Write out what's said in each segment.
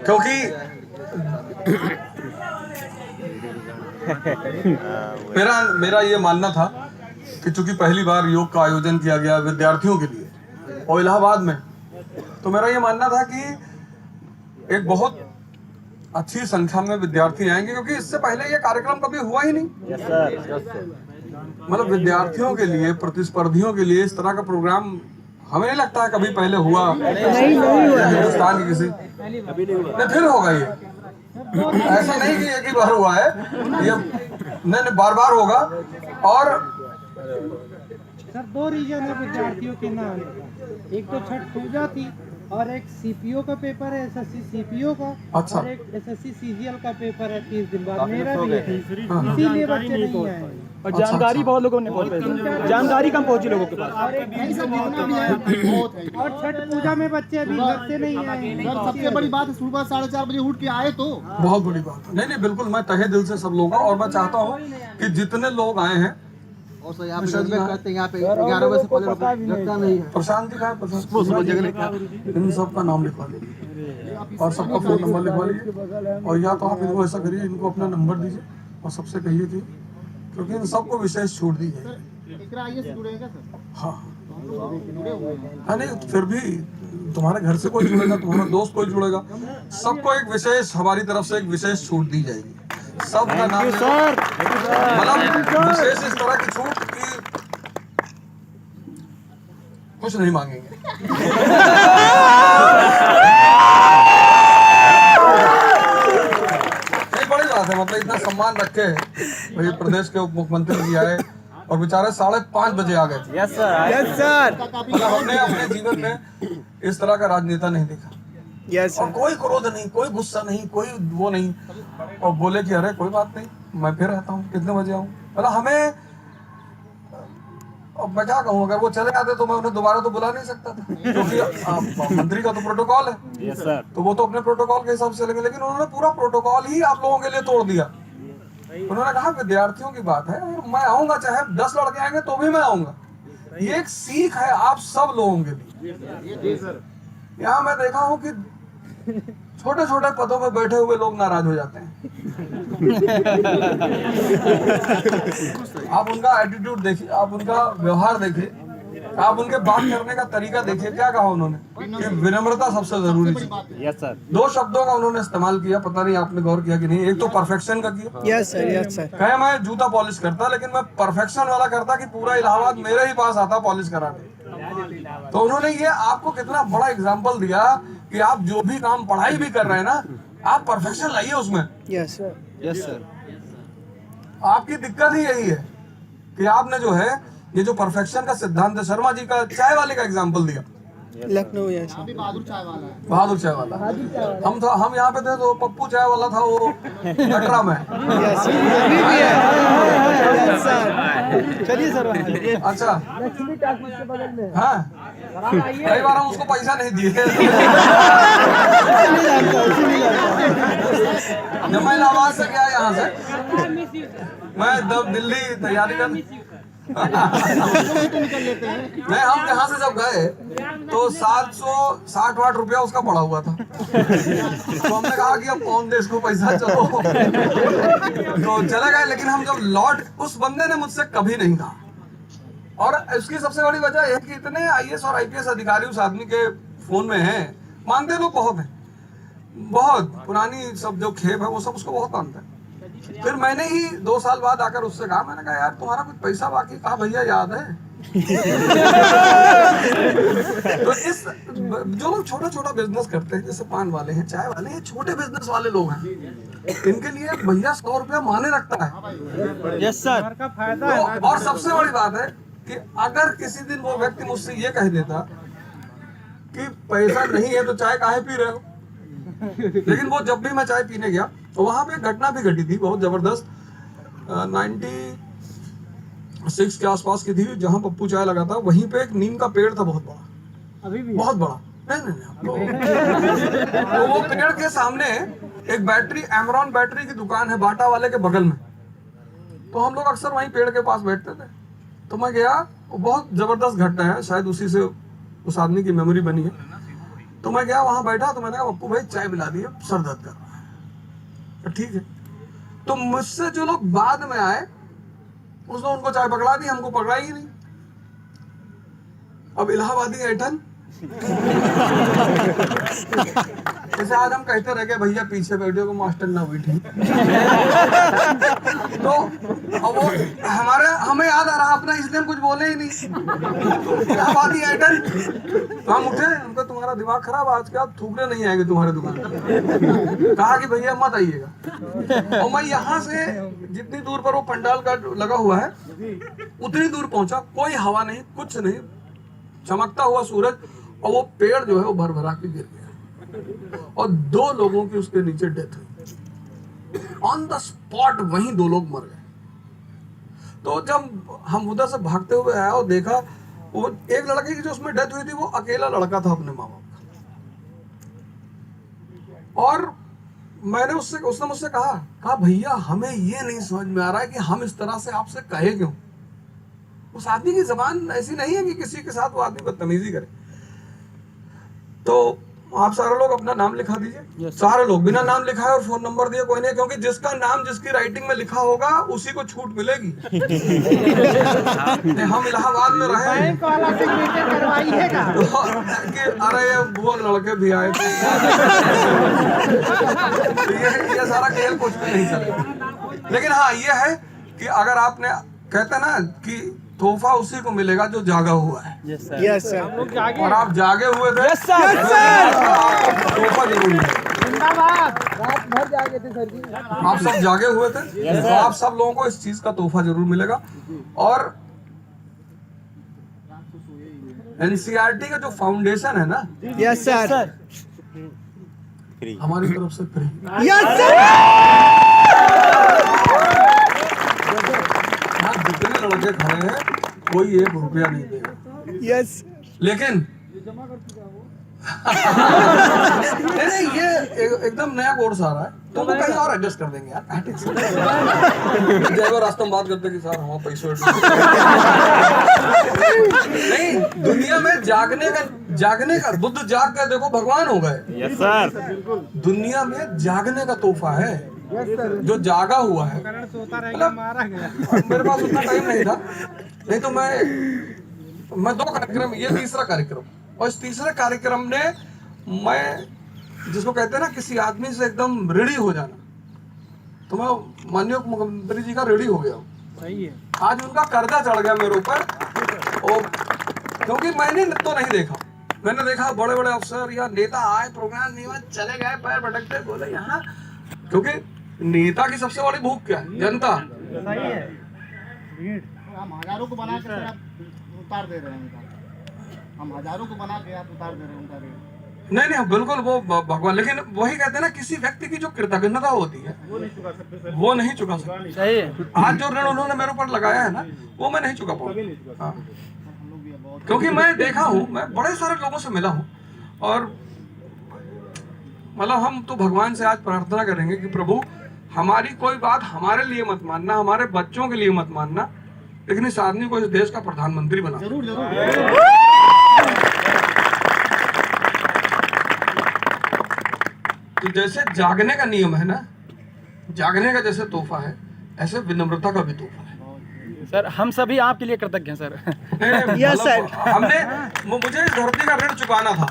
क्योंकि मेरा ये मानना था कि चूंकि पहली बार योग का आयोजन किया गया विद्यार्थियों के लिए और इलाहाबाद में, तो मेरा ये मानना था कि एक बहुत अच्छी संख्या में विद्यार्थी आएंगे, क्योंकि इससे पहले ये कार्यक्रम कभी हुआ ही नहीं। मतलब विद्यार्थियों के लिए, प्रतिस्पर्धियों के लिए इस तरह का प्रोग्राम हमें नहीं लगता है कभी पहले हुआ हिंदुस्तान की किसी नहीं, फिर होगा ये। ऐसा नहीं कि एक ही बार हुआ है, ये नहीं बार बार होगा। और सर 2 रीजन है विद्यार्थियों के नाम का, एक तो छठ पूजा थी और एक सीपीओ का पेपर है, एसएससी सीपीओ का। अच्छा। और एक एसएससी सीजीएल का पेपर है 30 दिन बाद, मेरा भी है, इसीलिए बच्चे नहीं आए। और जानकारी बहुत लोगों ने पहुंची, जानकारी कम पहुंची लोगों के पास। और छठ पूजा में बच्चे अभी घर से नहीं आए। सबसे बड़ी बात है सुबह 4:30 बजे उठ के आए, तो बहुत बड़ी बात है। नहीं बिल्कुल, मैं तहे दिल से सब लोगों का, और मैं चाहता हूँ कि जितने लोग आए हैं, और सर यहाँ पे करते हैं, यहाँ पे 11 बजे से पहले लगता नहीं है। प्रशांत जी का इन सबका नाम लिखवा लीजिए और सबका फोन नंबर लिखवा लीजिए, और या तो आप इनको ऐसा करिए, इनको अपना नंबर दीजिए और सबसे कहिए कि क्योंकि इन सबको विशेष छूट दी जाएगी। हाँ नहीं, फिर भी तुम्हारे घर से कोई जुड़ेगा, तुम्हारा दोस्त कोई जुड़ेगा, सबको एक विशेष, हमारी तरफ से एक विशेष छूट दी जाएगी। सबका नाम मतलब विशेष इस तरह की छूट कि कुछ नहीं मांगेंगे। नहीं बड़ी बात है, मतलब इतना सम्मान रखे भाई, प्रदेश के उप मुख्यमंत्री जी आए और बेचारे 5:30 बजे आ गए। Yes sir, yes sir. मतलब हमने अपने जीवन में इस तरह का राजनेता नहीं देखा। यस और कोई क्रोध नहीं, कोई गुस्सा नहीं, कोई वो नहीं, और बोले कि अरे कोई बात नहीं, मैं फिर आता हूँ, कितने बजे आऊँ। मतलब हमें, अब मैं क्या कहूँ, अगर वो चले आते तो मैं उन्हें दोबारा तो बुला नहीं सकता था, क्योंकि मंत्री का तो प्रोटोकॉल है। Yes sir. तो वो तो अपने प्रोटोकॉल के हिसाब से चलेंगे, लेकिन उन्होंने पूरा प्रोटोकॉल ही आप लोगों के लिए तोड़ दिया। उन्होंने कहा विद्यार्थियों की बात है, मैं आऊंगा, चाहे 10 लड़के आएंगे तो भी मैं आऊंगा। ये एक सीख है आप सब लोगों के लिए। यहाँ मैं देखा हूँ कि छोटे छोटे पदों पे बैठे हुए लोग नाराज हो जाते हैं। आप उनका एटीट्यूड देखिए, आप उनका व्यवहार देखिए, आप उनके बात करने का तरीका देखिए। क्या कहा उन्होंने कि विनम्रता सबसे जरूरी है। Yes sir. 2 शब्दों का उन्होंने इस्तेमाल किया, पता नहीं आपने गौर किया कि नहीं। एक तो परफेक्शन का किया। Yes sir, yes sir. कहे मैं जूता पॉलिश करता, लेकिन मैं परफेक्शन वाला करता कि पूरा इलाहाबाद मेरे ही पास आता पॉलिश कराने। तो उन्होंने ये आपको कितना बड़ा एग्जाम्पल दिया कि आप जो भी काम पढ़ाई भी कर रहे हैं ना, आप परफेक्शन लाइए उसमें। Yes sir, yes sir. आपकी दिक्कत ही यही है कि आपने जो है ये जो परफेक्शन का सिद्धांत, शर्मा जी का चाय वाले का एग्जाम्पल दिया, लखनऊ। यस बहादुर चाय वाला है। बहादुर चाय वाला। हम यहाँ पे थे तो पप्पू चाय वाला था वो कटरा में। चलिए सर। अच्छा, हाँ, कई बार हम उसको पैसा नहीं दिए। जब मैं इलाहाबाद से गया यहाँ से, मैं दिल्ली तैयारी कर नहीं, हम यहाँ से जब गए तो 760 रुपया उसका पड़ा हुआ था। तो हमने कहा कि अब कौन दे इसको पैसा, चलो तो चले गए। लेकिन हम जब लौट, उस बंदे ने मुझसे कभी नहीं कहा, और इसकी सबसे बड़ी वजह है कि इतने आईएएस और आईपीएस अधिकारी उस आदमी के फोन में हैं, मानते लोग बहुत हैं, बहुत पुरानी सब जो खेप है वो सब उसको बहुत मानते हैं। फिर मैंने ही 2 साल बाद आकर उससे कहा, मैंने कहा यार तुम्हारा कुछ पैसा बाकी? कहा भैया याद है। तो इस जो लोग छोटा छोटा बिजनेस करते हैं, जैसे पान वाले हैं, चाय वाले हैं, छोटे बिजनेस वाले लोग हैं, इनके लिए भैया 100 रुपया माने रखता है। Yes sir. का फायदा है। और सबसे बड़ी बात है कि अगर किसी दिन वो व्यक्ति मुझसे ये कह देता कि पैसा नहीं है तो चाय काहे पी रहे हो, लेकिन वो जब भी मैं चाय पीने गया तो वहां पे घटना भी घटी थी बहुत जबरदस्त। 96 के आसपास की थी, जहां पप्पू चाय लगा था, वहीं पे एक नीम का पेड़ था बहुत बड़ा, अभी भी बहुत बड़ा। नहीं तो वो पेड़ के सामने एक बैटरी, एमरॉन बैटरी की दुकान है बाटा वाले के बगल में। तो हम लोग अक्सर वहीं पेड़ के पास बैठते थे। तो मैं गया, वो बहुत जबरदस्त घटना है, शायद उसी से उस आदमी की मेमोरी बनी है। तो मैं गया वहां बैठा, तो मैंने कहा पप्पू भाई चाय पिला दिए, सर दर्द कर रहा है। तो ठीक है। तो मुझसे जो लोग बाद में आए उसने उनको चाय पकड़ा दी, हमको पकड़ा ही नहीं। अब इलाहाबादी ऐठन जैसे आज हम कहते रह गए भैया पीछे बैठे को मास्टर ना बैठे। तो अब वो हमें याद आ रहा अपना, इसलिए हम कुछ बोले ही नहीं। इलाहाबादी ऐठन तो हम उठे, उनको तुम्हारा दिमाग खराब, आज के बाद थूकने नहीं आएंगे तुम्हारे दुकान पे। कहा कि भैया मत आइएगा। और मैं यहाँ से जितनी दूर पर वो पंडाल का लगा हुआ है उतनी दूर पहुंचा, कोई हवा नहीं, कुछ नहीं, चमकता हुआ सूरज, और वो पेड़ जो है वो भरभरा के गिर गया और 2 लोगों की उसके नीचे डेथ हुई ऑन द स्पॉट। वहीं 2 लोग मर गए। तो जब हम उधर से भागते हुए आया और देखा, वो एक लड़के की जो उसमें डेथ हुई थी वो अकेला लड़का था अपने माँ बाप का। और मैंने उसने मुझसे कहा भैया हमें ये नहीं समझ में आ रहा है कि हम इस तरह से आपसे कहे क्यों। उस आदमी की जबान ऐसी नहीं है कि किसी के साथ वो आदमी बदतमीजी करे। तो आप सारे लोग अपना नाम लिखा दीजिए। सारे लोग बिना नाम लिखाए और फोन नंबर दिए कोई नहीं, क्योंकि जिसका नाम जिसकी राइटिंग में लिखा होगा उसी को छूट मिलेगी। हम इलाहाबाद में रहे, बैंक वाला सिग्नेचर करवाइएगा कि अरे ये बुआ लड़के भी आए थे। तो ये सारा खेल कुछ भी नहीं चलेगा। लेकिन हाँ ये है कि अगर आपने कहते ना कि तोहफा उसी को मिलेगा जो जागा हुआ है। Yes sir. और आप जागे हुए थे। Yes sir. तोहफा जरूर मिलेगा। जिंदाबाद। रात भर जागे थे सर जी। आप सब जागे हुए थे, तो आप सब लोगों को इस चीज का तोहफा जरूर मिलेगा। और एनसीईआरटी का जो फाउंडेशन है ना, यस सर, हमारी तरफ से फ्री। Yes sir. जितने लड़के खड़े हैं कोई 1 रुपया नहीं देगा। यस। लेकिन नहीं ये एकदम नया कोर्स आ रहा है, तो वो कहीं और एडजस्ट कर देंगे यार। जय रास्ता में बात करते कि सर हम पैसे नहीं, दुनिया में जागने का बुद्ध जाग कर देखो भगवान हो गए। Yes sir. दुनिया में जागने का तोहफा है जो जागा हुआ है। सोता रहेगा, मारा गया। मेरे पास उतना टाइम नहीं था, नहीं तो मैं 2 कार्यक्रम, ये तीसरा कार्यक्रम, और इस तीसरे कार्यक्रम ने मैं जिसको कहते हैं ना किसी आदमी से एकदम रेडी हो जाना, तो मैं माननीय मुख्यमंत्री जी का रेडी हो गया हूँ। सही है। आज उनका कर्जा चढ़ गया मेरे ऊपर, और क्योंकि मैंने तो नहीं देखा, मैंने देखा बड़े बड़े अफसर या नेता आए, प्रोग्राम नहीं हुआ, चले गए, पैर पटकते, बोले यहाँ, क्योंकि नेता की सबसे बड़ी भूख क्या है? जनता। सही है। हम हजारों को बना के आप उतार दे रहे हैं उनका। हम हजारों को बना के आप उतार दे रहे हैं उनका रेट। नहीं बिल्कुल वो भगवान, लेकिन वही कहते हैं ना किसी व्यक्ति की जो कृतज्ञता होती है वो नहीं चुका सकते। सही है। आज जो ऋण उन्होंने मेरे ऊपर लगाया है ना वो मैं नहीं चुका पाऊंगा। हाँ। क्योंकि मैं देखा हूँ, मैं बड़े सारे लोगों से मिला हूँ, और मतलब हम तो भगवान से आज प्रार्थना करेंगे कि प्रभु हमारी कोई बात हमारे लिए मत मानना, हमारे बच्चों के लिए मत मानना, लेकिन इस आदमी को इस देश का प्रधानमंत्री बना। जरूर जरूर। तो जैसे जागने का नियम है ना, जागने का जैसे तोहफा है, ऐसे विनम्रता का भी तोहफा है। सर हम सभी आपके लिए कृतज्ञ हैं सर। Yes sir. हमने मुझे इस धरती का ऋण चुकाना था।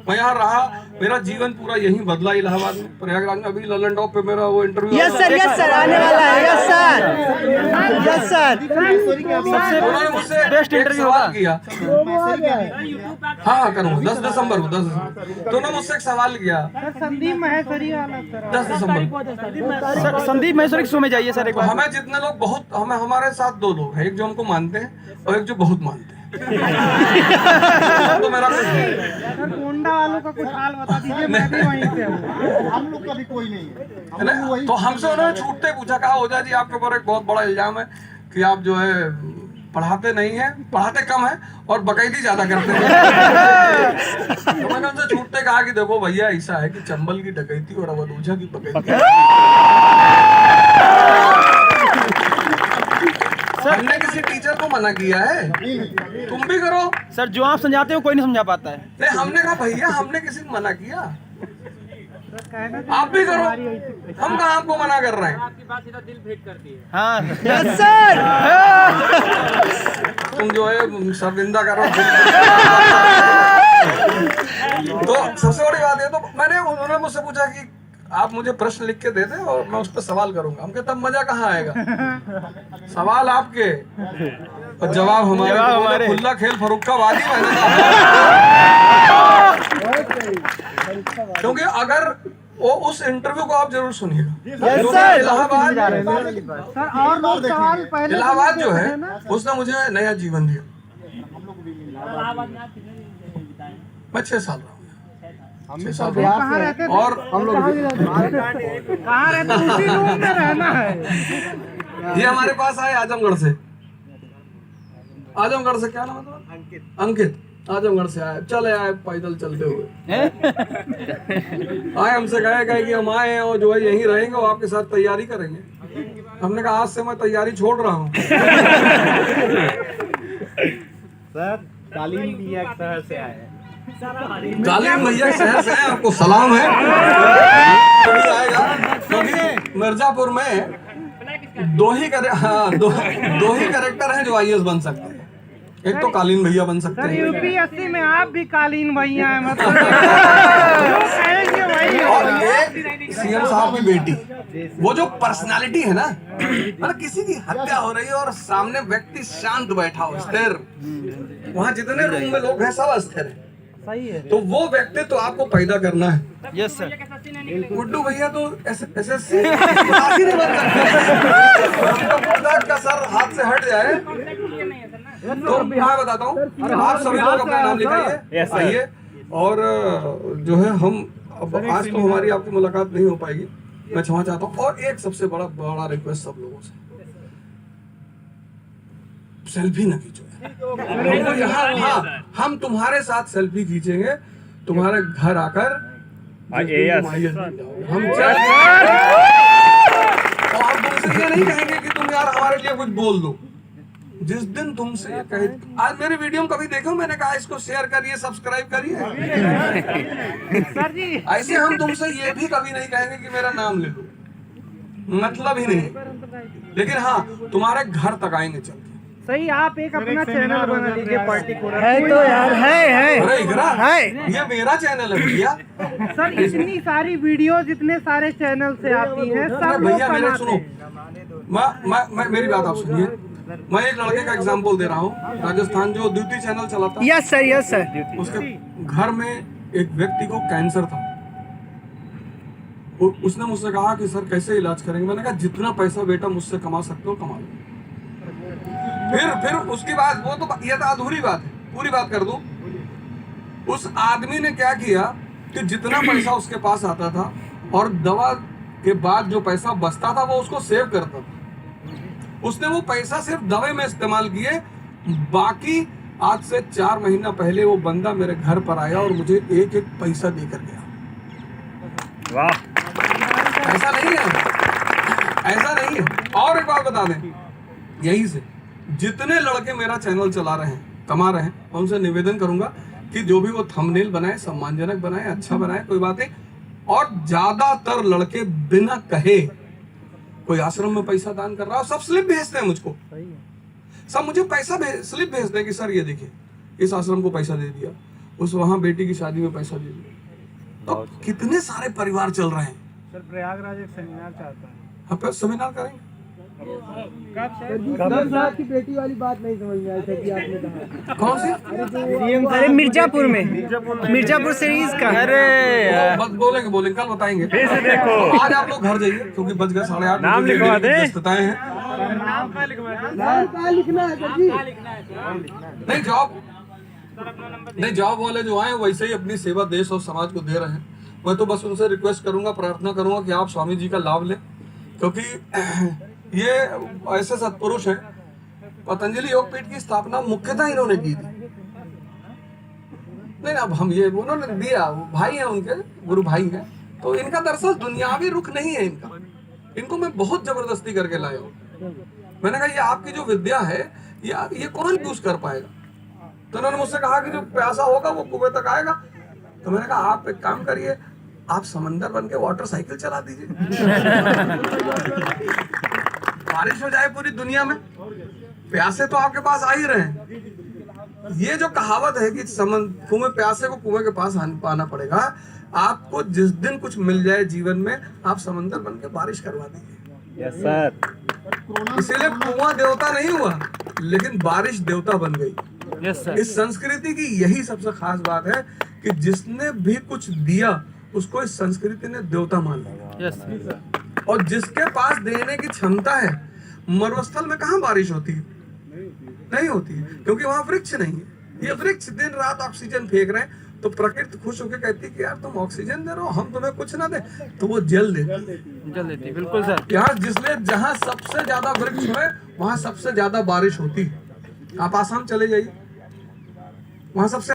मैं यहाँ रहा, मेरा जीवन पूरा यहीं बदला, इलाहाबाद में, प्रयागराज में। अभी ललन टॉप पे मेरा वो इंटरव्यू। यस सर आने वाला है। Yes sir. Yes sir. उन्होंने मुझसे बेस्ट एक इंटरव्यू सवाल होगा। किया। हाँ करूँगा 10 दिसंबर को। 10 दिसंबर तो उन्होंने मुझसे एक सवाल किया। सर संदीप महेश्वरी वाला सर 10 दिसंबर सर संदीप महेश्वरी शो में जाइए सर एक बार। हमें जितने लोग बहुत, हमें हमारे साथ 2 लोग हैं, एक जो हमको मानते हैं और एक जो बहुत मानते हैं। तो मेरा कुछ नहीं। सर गोंडा वालों का कुछ हाल बता दीजिए, मैं भी वहीं से हूँ। हम लोग का भी कोई नहीं है। है ना? तो हमसे उन्होंने छूटते पूछा, कहा ओझा जी आपके ऊपर एक बहुत बड़ा इल्जाम है कि आप जो है पढ़ाते नहीं है, पढ़ाते कम है और बकैती ज्यादा करते हैं। तो मैंने उनसे छूटते कहा कि देखो भैया ऐसा है कि चंबल की डकैती और अवध ओझा की बकैती हमने किसी टीचर को मना किया है? तुम भी करो। सर जो आप समझाते हो कोई नहीं समझा पाता है। नहीं, हमने कहा भैया हमने किसी को मना किया, आप भी करो। हम कहाँ आपको मना कर रहे हैं? हाँ यस सर। तुम जो है शर्मिंदा करो। तो सबसे बड़ी बात है, तो उन्होंने मुझसे पूछा कि आप मुझे प्रश्न लिख के दे दे और मैं उस पर सवाल करूंगा। हम कहते तब मजा कहाँ आएगा? सवाल आपके और जवाब हमारे। खुला खेल फरुख्खाबादी मैंने कहा। क्योंकि अगर वो उस इंटरव्यू को आप जरूर सुनिएगा। इलाहाबाद जो है उसने मुझे नया जीवन दिया। मैं 6 साल रहा हूँ, 6 साल कहाँ रहते थे? और हम लोग कहाँ रहते? उसी रूम में रहना है। ये हमारे पास आए आजमगढ़ से। आजमगढ़ से क्या नाम है? अंकित। आजमगढ़ से आए, चले आए पैदल चलते हुए। आए हमसे कहे कि हम आए हैं और जो है यहीं रहेंगे और आपके साथ तैयारी करेंगे। हमने कहा आज से मैं तैयारी छोड़ रहा हूँ। सर कालीन भैया शहर से आए हैं। कालीन भैया शहर से हैं, आपको सलाम है। कभी आएगा, क्योंकि मिर्जापुर में दो ही कैरेक्टर हैं जो IAS बन सकते हैं। एक तो कालीन भैया बन सकते हैं, UPSC में आप भी कालीन भैया हैं, मतलब और एक CM साहब की बेटी। वो जो पर्सनालिटी है ना, मतलब किसी की हत्या हो रही है और सामने व्यक्ति शांत बैठा हो, स्थिर। वहाँ जितने रूम में लोग हैं सब अस्थिर है। सही है। तो वो व्यक्ति तो आपको पैदा करना है। Yes sir. गुड्डू भैया तो SSC नहीं बन सकते। का सर हाथ से हट जाए तो मैं बताता हूँ। आप सभी लोग अपना नाम लिखाइए, आइए। और जो है हम अब आज तो हमारी आपकी मुलाकात नहीं हो पाएगी, मैं क्षमा चाहता हूँ। और एक सबसे बड़ा रिक्वेस्ट सब लोगों से, सेल्फी न खींचो। हाँ, हम तुम्हारे साथ सेल्फी खींचेंगे तुम्हारे घर आकर। हम तुमसे ये नहीं कहेंगे कि तुम यार हमारे लिए कुछ बोल दो। जिस दिन तुमसे ये कहे, आज मेरे वीडियो में कभी देखो मैंने कहा इसको शेयर करिए, सब्सक्राइब करिए। सर जी ऐसे हम तुमसे ये भी कभी नहीं कहेंगे कि मेरा नाम ले लो, मतलब ही नहीं। लेकिन हाँ, तुम्हारे घर तक आएंगे चल के। सही, आप एक अपना चैनल बना लीजिए पर्टिकुलर। है तो यार है। अरे इकरा, ये मेरा चैनल है भैया। सर इतनी सारी वीडियोस इतने सारे चैनल से आती हैं, सब लोग भैया मेरे बनाते सुनो, हैं। मैं मेरी बात आप सुनिए। मैं एक लड़के का एग्जांपल दे रहा हूँ, राजस्थान, जो द्वितीय चैनल चलाता है। Yes sir. उसके घर में एक व्यक्ति को कैंसर था। उसने मुझसे कहा कि सर कैसे इलाज करेंगे? मैंने कहा जितना पैसा बेटा मुझसे कमा सकते हो कमा लो। फिर उसकी बात, वो तो ये तो अधूरी बात है, पूरी बात कर दूं। उस आदमी ने क्या किया कि जितना पैसा उसके पास आता था और दवा के बाद जो पैसा बचता था वो उसको सेव करता था। उसने वो पैसा सिर्फ दवा में इस्तेमाल किए। बाकी आज से 4 महीना पहले वो बंदा मेरे घर पर आया और मुझे एक पैसा देकर गया। वाह, ऐसा नहीं है, ऐसा नहीं है। और एक बात बता दें, यही से जितने लड़के मेरा चैनल चला रहे हैं, कमा रहे हैं, मैं उनसे निवेदन करूंगा कि जो भी वो थंबनेल बनाए, सम्मानजनक बनाए, अच्छा बनाए, कोई बात नहीं। और ज्यादातर लड़के बिना कहे कोई आश्रम में पैसा दान कर रहा है, सब स्लिप भेजते हैं मुझको। सब मुझे पैसा स्लिप भेजते हैं कि सर ये देखिए इस आश्रम को पैसा दे दिया, उस वहां बेटी की शादी में पैसा दे दिया। तो कितने सारे परिवार चल रहे हैं। सर प्रयागराज एक सेमिनार चाहता है, हम सेमिनार करेंगे। साहब की बेटी वाली बात नहीं समझ में आई थी आपने कहा। कौन सी? अरे मिर्जापुर सीरीज का। अरे बोलेंगे कल बताएंगे। देखो आज आप लोग घर जाइए क्योंकि बज गए 8:30। नाम लिखवा दे, व्यस्तताएं हैं। नाम क्या लिखवाना? नाम क्या लिखना है सर जी? नहीं, जॉब वाले जो आए वैसे ही अपनी सेवा देश और समाज को दे रहे हैं। मैं तो बस उनसे रिक्वेस्ट करूंगा, प्रार्थना करूंगा कि आप स्वामी जी का लाभ लें, क्योंकि ये ऐसे सत्पुरुष हैं। पतंजलि योगपीठ की स्थापना मुख्यतः इन्होंने की थी। नहीं, अब हम ये उन्होंने दिया, भाई हैं उनके, गुरु भाई हैं। तो इनका दरअसल दुनियावी रुख नहीं है इनको मैं बहुत जबरदस्ती करके लाया हूँ। मैंने कहा ये आपकी जो विद्या है ये कौन यूज कर पाएगा? तो उन्होंने मुझसे कहा कि जो प्यासा होगा वो कुएं तक आएगा। तो मैंने कहा आप एक काम करिए, आप समंदर बन के वाटर साइकिल चला दीजिए। बारिश हो जाए पूरी दुनिया में, प्यासे तो आपके पास आ ही रहे हैं। ये जो कहावत है कि कुएं प्यासे को कुएं के पास आना पड़ेगा, आपको जिस दिन कुछ मिल जाए जीवन में आप समंदर बन के बारिश करवा दीजिए। Yes sir. इसीलिए कुआं देवता नहीं हुआ, लेकिन बारिश देवता बन गई। Yes sir. इस संस्कृति की यही सबसे खास बात है कि जिसने भी कुछ दिया उसको इस संस्कृति ने देवता मान लिया। Yes sir. और जिसके पास देने की क्षमता है, मरुस्थल में कहाँ बारिश होती है? नहीं होती है, क्योंकि वहां वृक्ष नहीं है। ये वृक्ष दिन रात ऑक्सीजन फेंक रहे हैं, तो प्रकृति खुश होकर कहती है कि यार तुम ऑक्सीजन दे रहे हो, हम तुम्हें कुछ ना दे, तो वो जल देती। बिल्कुल सर। यहाँ जिसलिए जहाँ सबसे ज्यादा वृक्ष है वहां सबसे ज्यादा बारिश होती है। आप आसाम चले जाइए, वहां सबसे